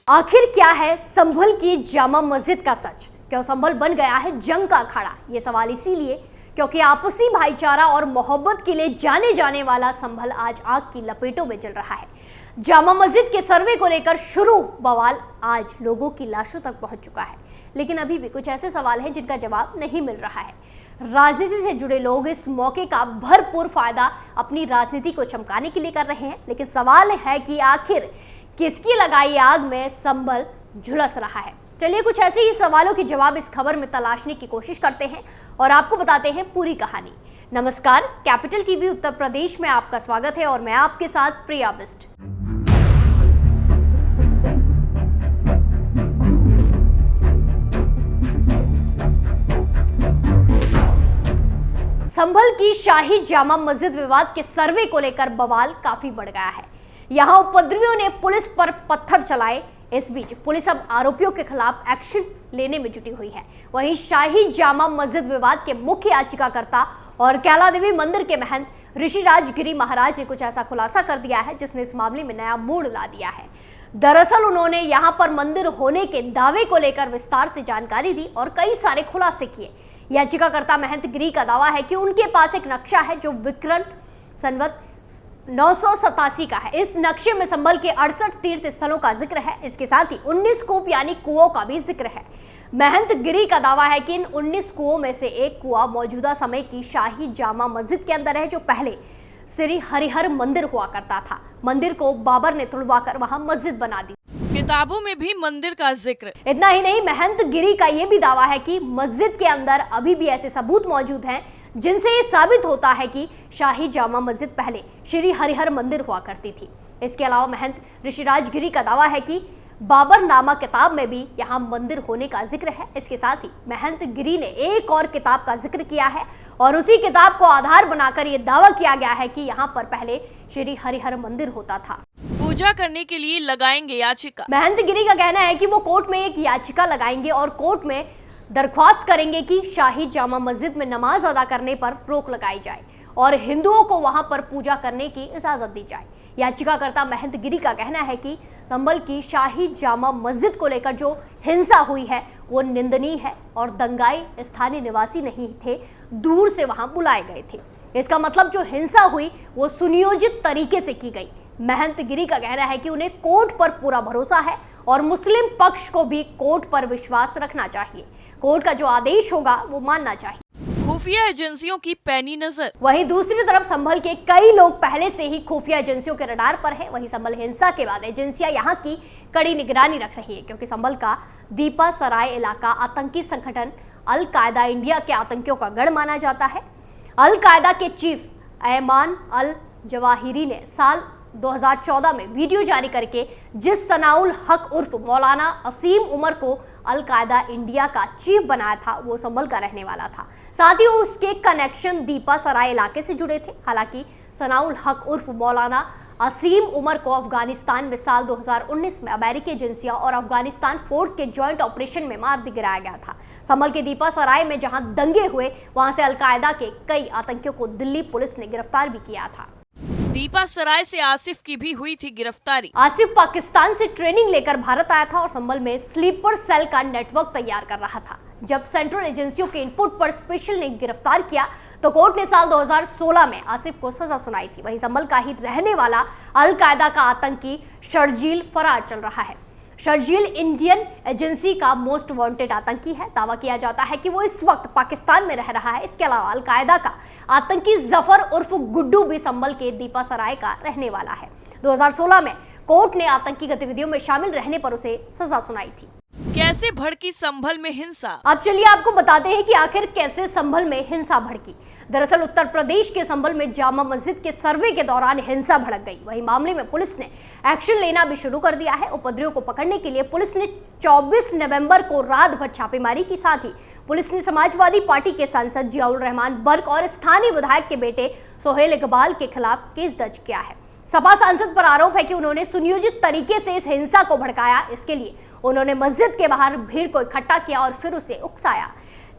आखिर क्या है संभल की जामा मस्जिद का सच? क्यों संभल बन गया है जंग का अखाड़ा? ये सवाल इसीलिए क्योंकि आपसी भाईचारा और मोहब्बत के लिए जाने जाने वाला संभल आज आग की लपेटों में जल रहा है। जामा मस्जिद के सर्वे को लेकर शुरू बवाल आज लोगों की लाशों तक पहुंच चुका है, लेकिन अभी भी कुछ ऐसे सवाल हैं जिनका जवाब नहीं मिल रहा है। राजनीति से जुड़े लोग इस मौके का भरपूर फायदा अपनी राजनीति को चमकाने के लिए कर रहे हैं, लेकिन सवाल है कि आखिर किसकी लगाई आग में संभल झुलस रहा है। चलिए कुछ ऐसे ही सवालों के जवाब इस खबर में तलाशने की कोशिश करते हैं और आपको बताते हैं पूरी कहानी। नमस्कार, कैपिटल टीवी उत्तर प्रदेश में आपका स्वागत है और मैं आपके साथ प्रिया बिस्ट। संभल की शाही जामा मस्जिद विवाद के सर्वे को लेकर बवाल काफी बढ़ गया है। यहां उपद्रवियों ने पुलिस पर पत्थर चलाए। इस बीच पुलिस अब आरोपियों के खिलाफ एक्शन लेने में जुटी हुई है। वहीं शाही जामा मस्जिद विवाद के मुख्य याचिकाकर्ता और कैला देवी मंदिर के महंत ऋषिराज गिरी महाराज ने कुछ ऐसा खुलासा कर दिया है जिसने इस मामले में नया मोड़ ला दिया है। दरअसल उन्होंने यहां पर मंदिर होने के दावे को लेकर विस्तार से जानकारी दी और कई सारे खुलासे किए। याचिकाकर्ता महंत गिरी का दावा है कि उनके पास एक नक्शा है जो विक्रम संवत 987 का है। इस नक्शे में संभल के 68 तीर्थ स्थलों का जिक्र है। इसके साथ ही 19 कूप यानी कुओं का भी जिक्र है। महंत गिरी का दावा है कि इन 19 कुओं में से एक कुआं मौजूदा समय की शाही जामा मस्जिद के अंदर है, जो पहले श्री हरिहर मंदिर हुआ करता था। मंदिर को बाबर ने तुड़वाकर वहां मस्जिद बना दी। किताबों में भी मंदिर का जिक्र। इतना ही नहीं, महंत गिरी का यह भी दावा है कि मस्जिद के अंदर अभी भी ऐसे सबूत मौजूद हैं जिनसे ये साबित होता है कि शाही जामा मस्जिद पहले श्री हरिहर मंदिर हुआ करती थी। इसके अलावा महंत ऋषिराज गिरी का दावा है कि बाबर नामा किताब में भी यहाँ मंदिर होने का जिक्र है। इसके साथ ही महंत गिरी ने एक और किताब का जिक्र किया है और उसी किताब को आधार बनाकर ये दावा किया गया है कि यहाँ पर पहले श्री हरिहर मंदिर होता था। पूजा करने के लिए लगाएंगे याचिका। महंत गिरी का कहना है कि वो कोर्ट में एक याचिका लगाएंगे और कोर्ट में दरख्वास्त करेंगे कि शाही जामा मस्जिद में नमाज अदा करने पर रोक लगाई जाए और हिंदुओं को वहां पर पूजा करने की इजाजत दी जाए। याचिकाकर्ता महंत गिरी का कहना है कि संभल की शाही जामा मस्जिद को लेकर जो हिंसा हुई है वो निंदनीय है और दंगाई स्थानीय निवासी नहीं थे, दूर से वहां बुलाए गए थे। इसका मतलब जो हिंसा हुई वो सुनियोजित तरीके से की गई। महंत गिरी का कहना है कि उन्हें कोर्ट पर पूरा भरोसा है और मुस्लिम पक्ष को भी कोर्ट पर विश्वास रखना चाहिए। कोर्ट का जो आदेश होगा वो मानना चाहिए। खुफिया एजेंसियों की पैनी नजर। वहीं दूसरी तरफ संभल के कई लोग पहले से ही खुफिया एजेंसियों के रडार पर है। वहीं संभल हिंसा के बाद एजेंसियां यहां की कड़ी निगरानी रख रही है, क्योंकि संभल का दीपा सराय इलाका आतंकी संगठन अल कायदा इंडिया के आतंकियों का गढ़ माना जाता है। अल कायदा के चीफ ऐमान अल जवाहिरी ने साल 2014 में वीडियो जारी करके जिस सनाउल हक उर्फ मौलाना असीम उमर को अल कायदा इंडिया का चीफ बनाया था वो संभल का रहने वाला था। साथ ही उसके कनेक्शन दीपा सराय इलाके से जुड़े थे। हालांकि सनाउल हक उर्फ मौलाना असीम उमर को अफगानिस्तान में साल 2019 में अमेरिकी एजेंसियां और अफगानिस्तान फोर्स के जॉइंट ऑपरेशन में मार गिराया गया था। संभल के दीपा सराय में जहां दंगे हुए वहां से अल कायदा के कई आतंकियों को दिल्ली पुलिस ने गिरफ्तार भी किया था। दीपा सराय से आसिफ की भी हुई थी गिरफ्तारी। आसिफ पाकिस्तान से ट्रेनिंग लेकर भारत आया था और संभल में स्लीपर सेल का नेटवर्क तैयार कर रहा था। जब सेंट्रल एजेंसियों के इनपुट पर स्पेशल ने गिरफ्तार किया तो कोर्ट ने साल 2016 में आसिफ को सजा सुनाई थी। वहीं संभल का ही रहने वाला अल कायदा का आतंकी शर्जील फरार चल रहा है। शर्जील इंडियन एजेंसी का मोस्ट वांटेड आतंकी है। दावा किया जाता है कि वो इस वक्त पाकिस्तान में रह रहा है। इसके अलावा अल कायदा का आतंकी जफर उर्फ गुड्डू भी संभल के दीपा सराय का रहने वाला है। 2016 में कोर्ट ने आतंकी गतिविधियों में शामिल रहने पर उसे सजा सुनाई थी। कैसे भड़की संभल में हिंसा? अब चलिए आपको बताते हैं कि आखिर कैसे संभल में हिंसा भड़की। दरअसल उत्तर प्रदेश के संभल में जामा मस्जिद के सर्वे के दौरान हिंसा भड़क गई। वहीं मामले में पुलिस ने एक्शन लेना भी शुरू कर दिया है। उपद्रवियों को पकड़ने के लिए पुलिस ने 24 नवंबर को रात भर छापेमारी की। साथ ही पुलिस ने समाजवादी पार्टी के सांसद जियाउल रहमान बर्क और स्थानीय विधायक के बेटे सोहेल इकबाल के खिलाफ केस दर्ज किया है। सपा सांसद पर आरोप है कि उन्होंने सुनियोजित तरीके से इस हिंसा को भड़काया। इसके लिए उन्होंने मस्जिद के बाहर भीड़ को इकट्ठा किया और फिर उसे उकसाया,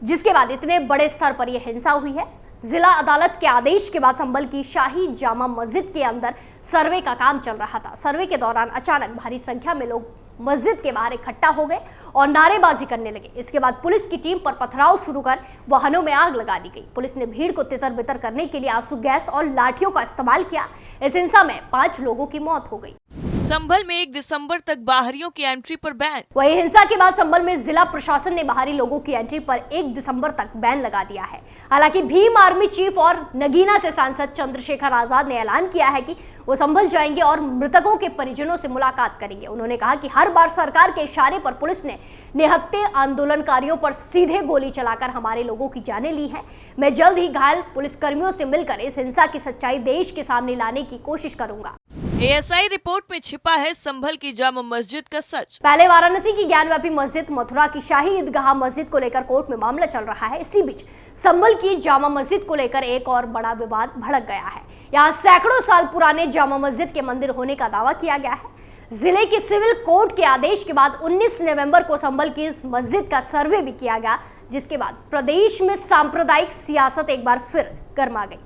जिसके बाद इतने बड़े स्तर पर यह हिंसा हुई है। जिला अदालत के आदेश के बाद संभल की शाही जामा मस्जिद के अंदर सर्वे का काम चल रहा था। सर्वे के दौरान अचानक भारी संख्या में लोग मस्जिद के बाहर इकट्ठा हो गए और नारेबाजी करने लगे। इसके बाद पुलिस की टीम पर पथराव शुरू कर वाहनों में आग लगा दी गई। पुलिस ने भीड़ को तितर बितर करने के लिए आंसू गैस और लाठियों का इस्तेमाल किया। इस हिंसा में 5 लोगों की मौत हो गई। संभल में 1 दिसंबर तक बाहरियों की एंट्री पर बैन। वही हिंसा के बाद संभल में जिला प्रशासन ने बाहरी लोगों की एंट्री पर 1 दिसंबर तक बैन लगा दिया है। हालांकि भीम आर्मी चीफ और नगीना से सांसद चंद्रशेखर आजाद ने ऐलान किया है कि वो संभल जाएंगे और मृतकों के परिजनों से मुलाकात करेंगे। उन्होंने कहा कि हर बार सरकार के इशारे पर पुलिस ने निहत्थे आंदोलनकारियों पर सीधे गोली चलाकर हमारे लोगों की जानें ली है। मैं जल्द ही घायल पुलिसकर्मियों से मिलकर इस हिंसा की सच्चाई देश के सामने लाने की कोशिश करूंगा। ASI रिपोर्ट में छिपा है संभल की जामा मस्जिद का सच। पहले वाराणसी की ज्ञानव्यापी मस्जिद, मथुरा की शाही ईदगाह मस्जिद को लेकर कोर्ट में मामला चल रहा है। इसी बीच संभल की जामा मस्जिद को लेकर एक और बड़ा विवाद भड़क गया है। यहाँ सैकड़ों साल पुराने जामा मस्जिद के मंदिर होने का दावा किया गया है। जिले की सिविल कोर्ट के आदेश के बाद 19 नवंबर को संभल की इस मस्जिद का सर्वे भी किया गया, जिसके बाद प्रदेश में सांप्रदायिक सियासत एक बार फिर गर्मा गई।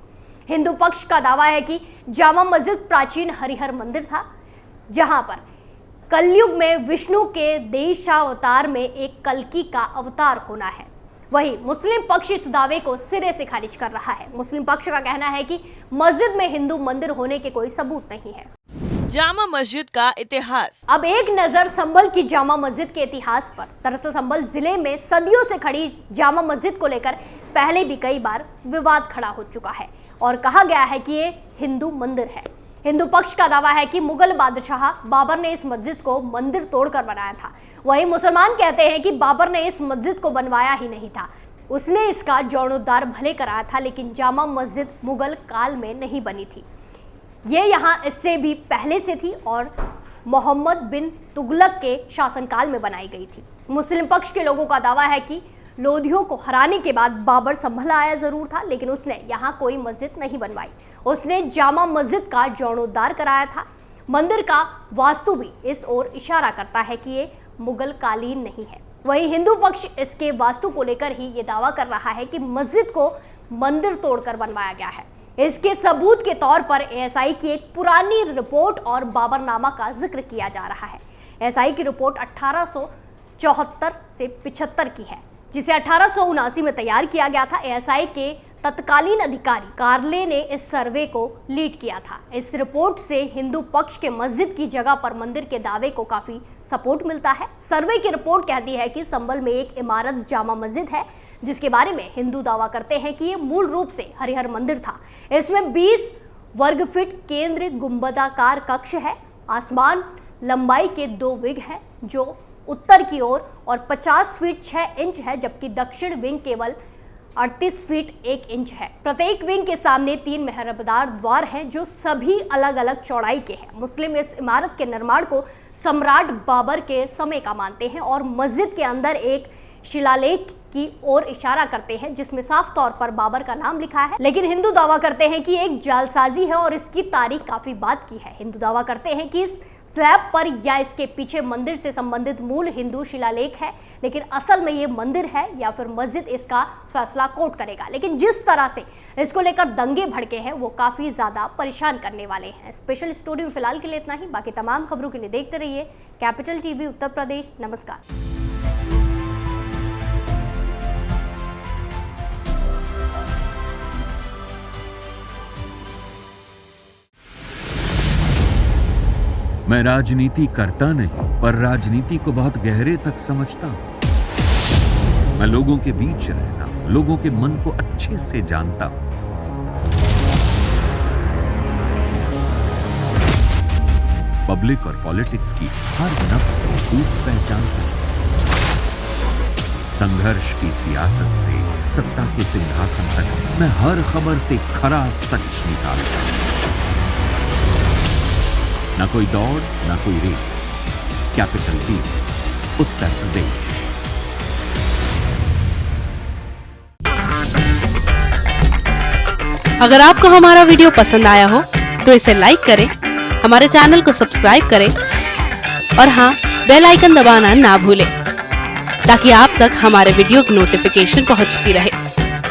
हिंदू पक्ष का दावा है कि जामा मस्जिद प्राचीन हरिहर मंदिर था, जहां पर कलयुग में विष्णु के देशावतार में एक कल्कि का अवतार होना है। वहीं मुस्लिम पक्ष इस दावे को सिरे से खारिज कर रहा है। मुस्लिम पक्ष का कहना है कि मस्जिद में हिंदू मंदिर होने के कोई सबूत नहीं है। जामा मस्जिद का इतिहास। अब एक नजर संभल की जामा मस्जिद के इतिहास पर। दरअसल संभल जिले में सदियों से खड़ी जामा मस्जिद को लेकर पहले भी कई बार विवाद खड़ा हो चुका है और कहा गया है कि ये हिंदू मंदिर है। हिंदू पक्ष का दावा है कि मुगल बादशाह बाबर ने इस मस्जिद को मंदिर तोड़कर बनाया था। वहीं मुसलमान कहते हैं कि बाबर ने इस मस्जिद को बनवाया ही नहीं था, उसने इसका जीर्णोद्धार भले कराया था, लेकिन जामा मस्जिद मुगल काल में नहीं बनी थी। ये यहाँ इससे भी पहले से थी और मोहम्मद बिन तुगलक के शासनकाल में बनाई गई थी। मुस्लिम पक्ष के लोगों का दावा है कि लोधियों को हराने के बाद बाबर संभल आया जरूर था, लेकिन उसने यहाँ कोई मस्जिद नहीं बनवाई। उसने जामा मस्जिद का जीर्णोद्धार कराया था। मंदिर का वास्तु भी इस ओर इशारा करता है कि ये मुगल कालीन नहीं है। वहीं हिंदू पक्ष इसके वास्तु को लेकर ही ये दावा कर रहा है कि मस्जिद को मंदिर तोड़कर बनवाया गया है। इसके सबूत के तौर पर ASI की एक पुरानी रिपोर्ट और बाबरनामा का जिक्र किया जा रहा है। ASI की रिपोर्ट 1874 से 75 की है, जिसे 1879 में तैयार किया गया था। ASI के तत्कालीन अधिकारी कार्ले ने इस सर्वे को लीड किया था। इस रिपोर्ट से हिंदू पक्ष के मस्जिद की जगह पर मंदिर के दावे को काफी सपोर्ट मिलता है। सर्वे की रिपोर्ट कहती है कि संभल में एक इमारत जामा मस्जिद है, जिसके बारे में हिंदू दावा करते हैं कि ये मूल रूप से हरिहर मंदिर था। इसमें 20 वर्ग फीट केंद्र गुंबदाकार कक्ष है। आसमान लंबाई के 2 विंग है, जो उत्तर की ओर और 50 फीट 6 इंच है, जबकि दक्षिण विंग केवल 38 फीट 1 इंच है। प्रत्येक विंग के सामने 3 मेहराबदार द्वार हैं, जो सभी अलग अलग चौड़ाई के हैं। मुस्लिम इस इमारत के निर्माण को सम्राट बाबर के समय का मानते हैं और मस्जिद के अंदर एक शिलालेख की ओर इशारा करते हैं, जिसमें साफ तौर पर बाबर का नाम लिखा है। लेकिन हिंदू दावा करते हैं कि एक जालसाजी है और इसकी तारीख काफी बाद की है। हिंदू दावा करते हैं कि इस स्लैब पर या इसके पीछे मंदिर से संबंधित मूल हिंदू शिलालेख है, लेकिन असल में ये मंदिर है या फिर मस्जिद, इसका फैसला कोर्ट करेगा। लेकिन जिस तरह से इसको लेकर दंगे भड़के हैं वो काफी ज्यादा परेशान करने वाले हैं। स्पेशल स्टोरी में फिलहाल के लिए इतना ही। बाकी तमाम खबरों के लिए देखते रहिए कैपिटल टीवी उत्तर प्रदेश। नमस्कार। मैं राजनीति करता नहीं, पर राजनीति को बहुत गहरे तक समझता हूं। मैं लोगों के बीच रहता हूं, लोगों के मन को अच्छे से जानता हूं। पब्लिक और पॉलिटिक्स की हर नब्ज को खूब पहचानता हूं। संघर्ष की सियासत से सत्ता के सिंहासन तक मैं हर खबर से खरा सच निकालता हूं। ना कोई दौड़, ना कोई race. Capital TV Uttar Pradesh. अगर आपको हमारा वीडियो पसंद आया हो तो इसे लाइक करें, हमारे चैनल को सब्सक्राइब करें और हाँ, बेल आइकन दबाना ना भूलें, ताकि आप तक हमारे वीडियो की नोटिफिकेशन पहुंचती रहे।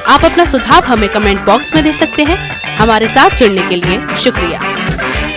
आप अपना सुझाव हमें कमेंट बॉक्स में दे सकते हैं। हमारे साथ जुड़ने के लिए शुक्रिया।